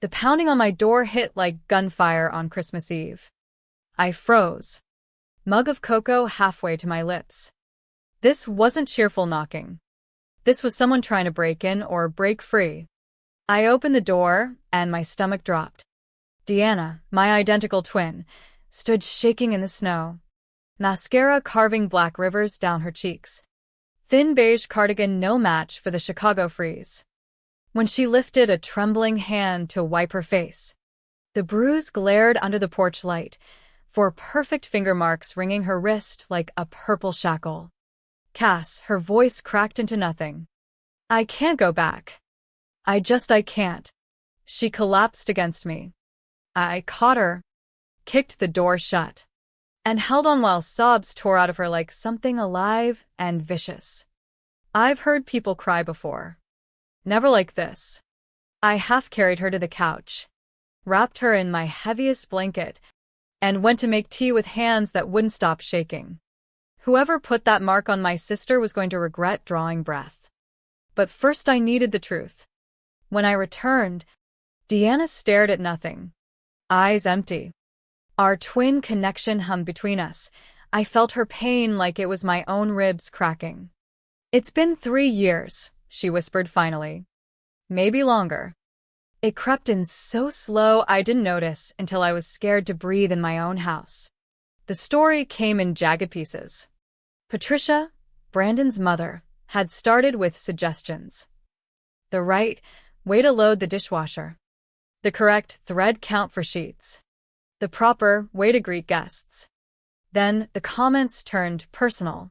The pounding on my door hit like gunfire on Christmas Eve. I froze, mug of cocoa halfway to my lips. This wasn't cheerful knocking. This was someone trying to break in or break free. I opened the door, and my stomach dropped. Deanna, my identical twin, stood shaking in the snow, mascara carving black rivers down her cheeks. Thin beige cardigan no match for the Chicago freeze. When she lifted a trembling hand to wipe her face, the bruise glared under the porch light, 4 perfect finger marks ringing her wrist like a purple shackle. Cass, her voice cracked into nothing. I can't go back. I can't. She collapsed against me. I caught her, kicked the door shut, and held on while sobs tore out of her like something alive and vicious. I've heard people cry before. Never like this. I half carried her to the couch, wrapped her in my heaviest blanket, and went to make tea with hands that wouldn't stop shaking. Whoever put that mark on my sister was going to regret drawing breath. But first I needed the truth. When I returned, Deanna stared at nothing, eyes empty. Our twin connection hummed between us. I felt her pain like it was my own ribs cracking. It's been 3 years, she whispered finally. Maybe longer. It crept in so slow I didn't notice until I was scared to breathe in my own house. The story came in jagged pieces. Patricia, Brandon's mother, had started with suggestions. The right way to load the dishwasher. The correct thread count for sheets. The proper way to greet guests. Then the comments turned personal.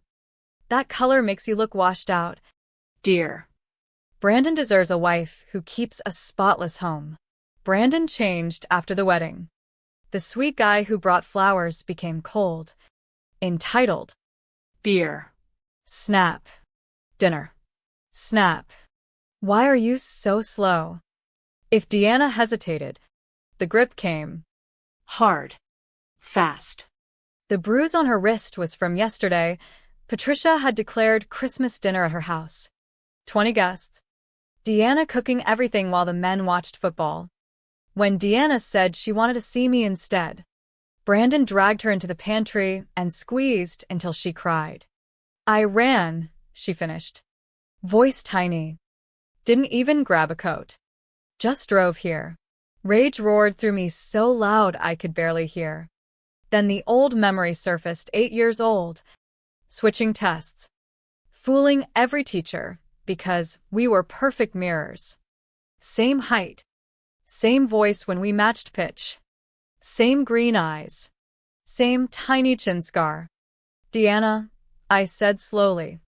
That color makes you look washed out. Dear. Brandon deserves a wife who keeps a spotless home. Brandon changed after the wedding. The sweet guy who brought flowers became cold. Entitled. Beer. Snap. Dinner. Snap. Why are you so slow? If Deanna hesitated, the grip came. Hard. Fast. The bruise on her wrist was from yesterday. Patricia had declared Christmas dinner at her house. 20 guests. Deanna cooking everything while the men watched football. When Deanna said she wanted to see me instead, Brandon dragged her into the pantry and squeezed until she cried. I ran, she finished. Voice tiny. Didn't even grab a coat. Just drove here. Rage roared through me so loud I could barely hear. Then the old memory surfaced, 8 years old. Switching tests. Fooling every teacher, because we were perfect mirrors. Same height. Same voice when we matched pitch. Same green eyes. Same tiny chin scar. Deanna, I said slowly.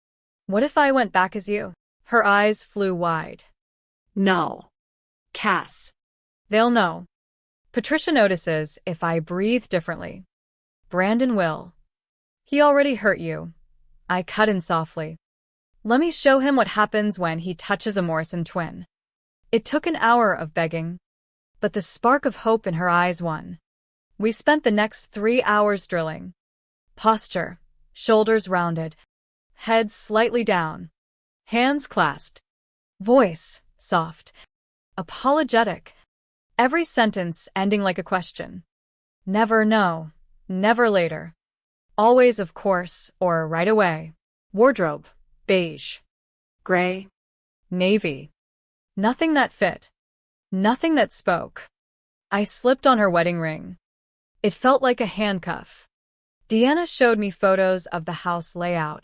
What if I went back as you? Her eyes flew wide. No. Cass. They'll know. Patricia notices if I breathe differently. Brandon will. He already hurt you. I cut in softly. Let me show him what happens when he touches a Morrison twin. It took an hour of begging, but the spark of hope in her eyes won. We spent the next 3 hours drilling. Posture, shoulders rounded, head slightly down, hands clasped, voice soft, apologetic, every sentence ending like a question. Never no, never later. Always of course or right away. Wardrobe, beige, gray, navy. Nothing that fit. Nothing that spoke. I slipped on her wedding ring. It felt like a handcuff. Deanna showed me photos of the house layout,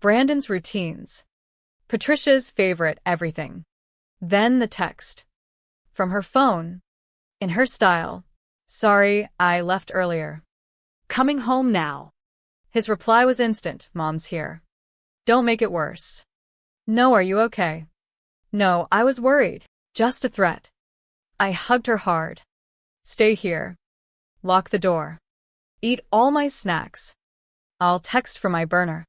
Brandon's routines, Patricia's favorite everything. Then the text. From her phone. In her style. Sorry, I left earlier. Coming home now. His reply was instant. Mom's here. Don't make it worse. No, are you okay? No, I was worried. Just a threat. I hugged her hard. Stay here. Lock the door. Eat all my snacks. I'll text from my burner.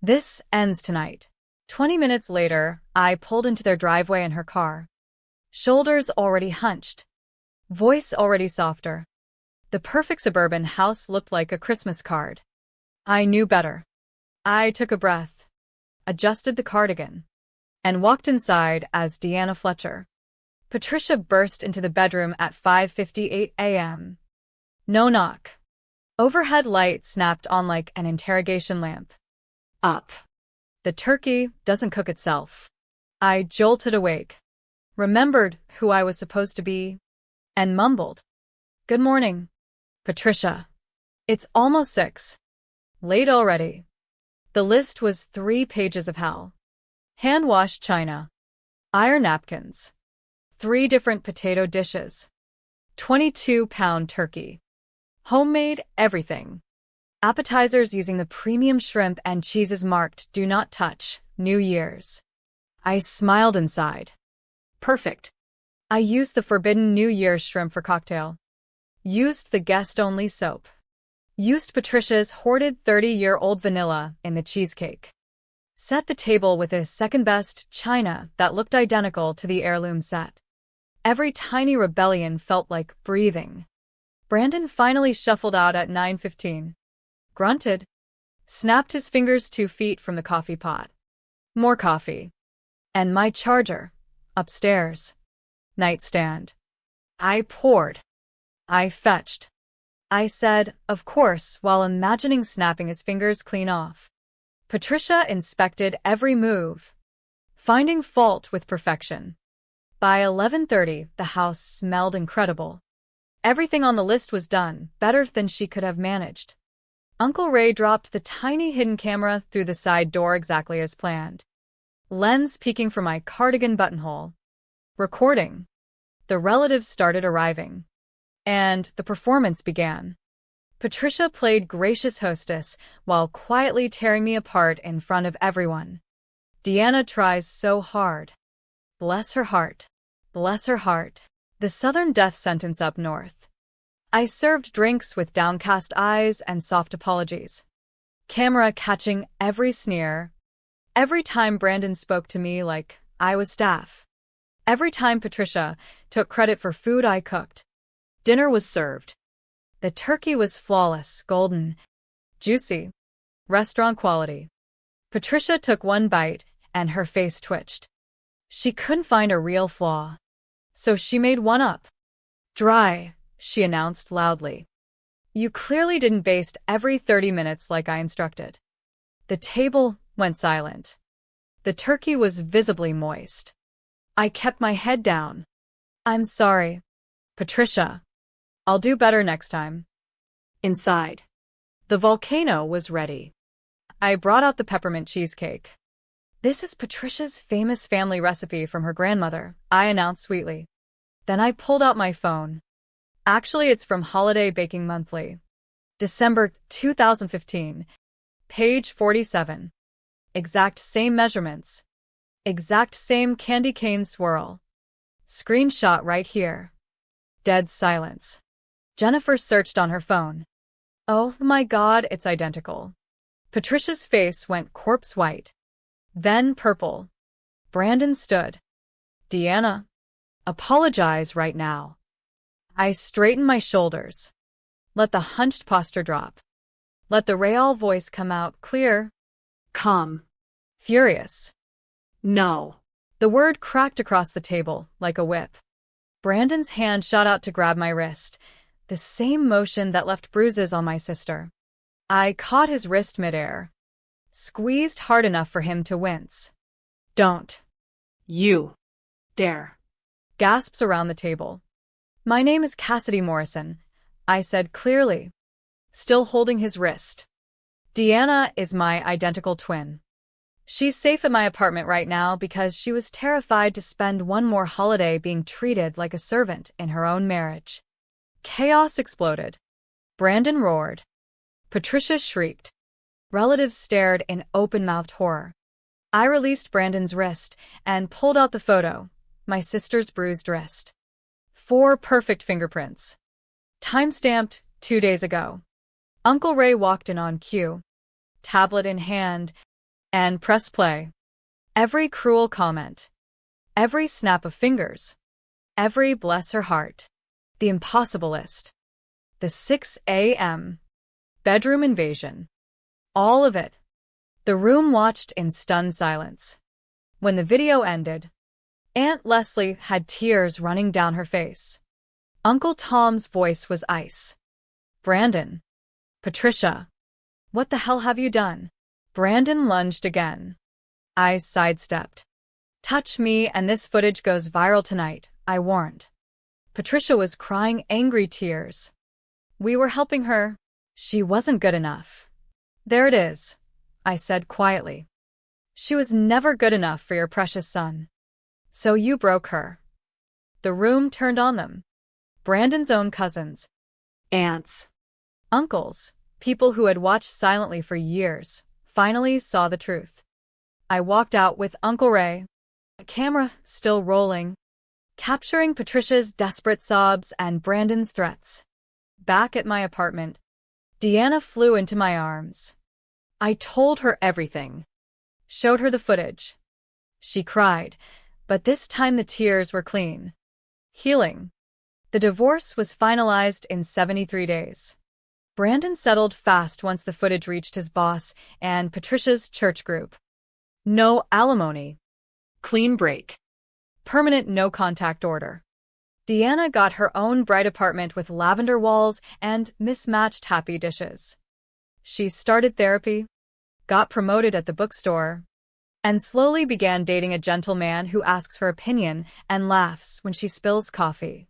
This ends tonight. 20 minutes later, I pulled into their driveway in her car. Shoulders already hunched. Voice already softer. The perfect suburban house looked like a Christmas card. I knew better. I took a breath, adjusted the cardigan, and walked inside as Deanna Fletcher. Patricia burst into the bedroom at 5:58 a.m. No knock. Overhead light snapped on like an interrogation lamp. Up. The turkey doesn't cook itself. I jolted awake, remembered who I was supposed to be, and mumbled, "Good morning, Patricia. It's almost 6. Late already." The list was 3 pages of hell. Hand-washed china, iron napkins, 3 different potato dishes, 22-pound turkey, homemade everything. Appetizers using the premium shrimp and cheeses marked "Do Not Touch, New Year's." I smiled inside. Perfect. I used the forbidden New Year's shrimp for cocktail. Used the guest-only soap. Used Patricia's hoarded 30-year-old vanilla in the cheesecake. Set the table with a second-best china that looked identical to the heirloom set. Every tiny rebellion felt like breathing. Brandon finally shuffled out at 9:15. Grunted. Snapped his fingers 2 feet from the coffee pot. More coffee. And my charger. Upstairs. Nightstand. I poured. I fetched. I said, of course, while imagining snapping his fingers clean off. Patricia inspected every move, finding fault with perfection. By 11:30, the house smelled incredible. Everything on the list was done, better than she could have managed. Uncle Ray dropped the tiny hidden camera through the side door exactly as planned. Lens peeking from my cardigan buttonhole. Recording. The relatives started arriving. And the performance began. Patricia played gracious hostess while quietly tearing me apart in front of everyone. Deanna tries so hard. Bless her heart. Bless her heart. The southern death sentence up north. I served drinks with downcast eyes and soft apologies. Camera catching every sneer. Every time Brandon spoke to me like I was staff. Every time Patricia took credit for food I cooked. Dinner was served. The turkey was flawless, golden, juicy, restaurant quality. Patricia took one bite, and her face twitched. She couldn't find a real flaw. So she made one up. Dry, she announced loudly. You clearly didn't baste every 30 minutes like I instructed. The table went silent. The turkey was visibly moist. I kept my head down. I'm sorry, Patricia. I'll do better next time. Inside. The volcano was ready. I brought out the peppermint cheesecake. This is Patricia's famous family recipe from her grandmother, I announced sweetly. Then I pulled out my phone. Actually, it's from Holiday Baking Monthly. December 2015. Page 47. Exact same measurements. Exact same candy cane swirl. Screenshot right here. Dead silence. Jennifer searched on her phone. Oh my God, it's identical. Patricia's face went corpse white. Then purple. Brandon stood. Deanna, apologize right now. I straightened my shoulders. Let the hunched posture drop. Let the Real voice come out clear. Calm. Furious. No. The word cracked across the table like a whip. Brandon's hand shot out to grab my wrist, the same motion that left bruises on my sister. I caught his wrist midair, squeezed hard enough for him to wince. Don't. You. Dare. Gasps around the table. My name is Cassidy Morrison, I said clearly, still holding his wrist. Deanna is my identical twin. She's safe at my apartment right now because she was terrified to spend one more holiday being treated like a servant in her own marriage. Chaos exploded. Brandon roared. Patricia shrieked. Relatives stared in open-mouthed horror. I released Brandon's wrist and pulled out the photo, my sister's bruised wrist. 4 perfect fingerprints. Time-stamped 2 days ago. Uncle Ray walked in on cue, tablet in hand, and pressed play. Every cruel comment. Every snap of fingers. Every bless her heart. The impossible list. The 6 a.m. bedroom invasion. All of it. The room watched in stunned silence. When the video ended, Aunt Leslie had tears running down her face. Uncle Tom's voice was ice. Brandon. Patricia. What the hell have you done? Brandon lunged again. I sidestepped. Touch me and this footage goes viral tonight, I warned. Patricia was crying angry tears. We were helping her. She wasn't good enough. There it is, I said quietly. She was never good enough for your precious son. So you broke her. The room turned on them. Brandon's own cousins. Aunts. Uncles. People who had watched silently for years, finally saw the truth. I walked out with Uncle Ray, a camera still rolling, capturing Patricia's desperate sobs and Brandon's threats. Back at my apartment, Deanna flew into my arms. I told her everything. Showed her the footage. She cried, but this time the tears were clean. Healing. The divorce was finalized in 73 days. Brandon settled fast once the footage reached his boss and Patricia's church group. No alimony. Clean break. Permanent no-contact order. Deanna got her own bright apartment with lavender walls and mismatched happy dishes. She started therapy, got promoted at the bookstore, and slowly began dating a gentleman who asks her opinion and laughs when she spills coffee.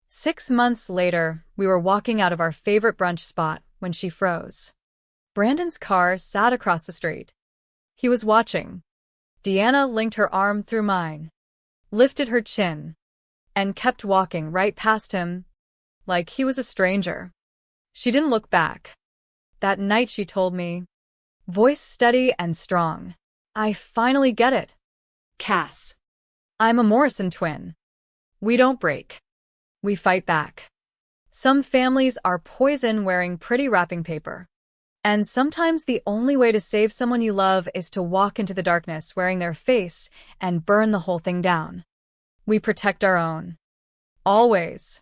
6 months later, we were walking out of our favorite brunch spot when she froze. Brandon's car sat across the street. He was watching. Deanna linked her arm through mine, lifted her chin, and kept walking right past him, like he was a stranger. She didn't look back. That night she told me, voice steady and strong, I finally get it. Cass. I'm a Morrison twin. We don't break. We fight back. Some families are poison wearing pretty wrapping paper. And sometimes the only way to save someone you love is to walk into the darkness wearing their face and burn the whole thing down. We protect our own. Always.